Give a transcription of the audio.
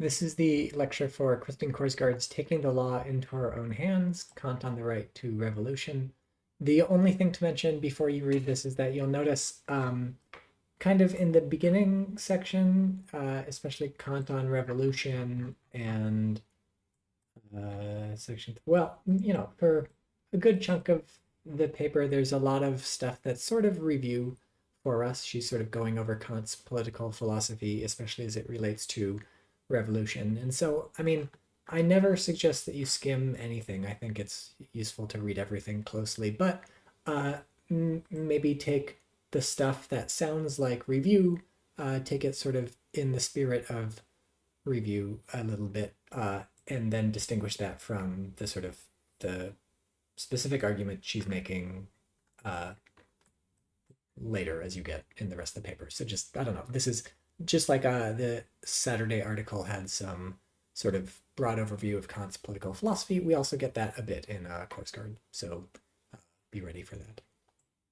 This is the lecture for Kristen Korsgaard's Taking the Law into Our Own Hands, Kant on the Right to Revolution. The only thing to mention before you read this is that you'll notice kind of in the beginning section, especially Kant on revolution and for a good chunk of the paper, there's a lot of stuff that's sort of review for us. She's sort of going over Kant's political philosophy, especially as it relates to revolution. And so, I mean, I never suggest that you skim anything. I think it's useful to read everything closely, but maybe take the stuff that sounds like review, take it sort of in the spirit of review a little bit, and then distinguish that from the sort of the specific argument she's making later as you get in the rest of the paper. So just, I don't know, this is just like the Saturday article had some sort of broad overview of Kant's political philosophy. We also get that a bit in Korsgaard. So be ready for that.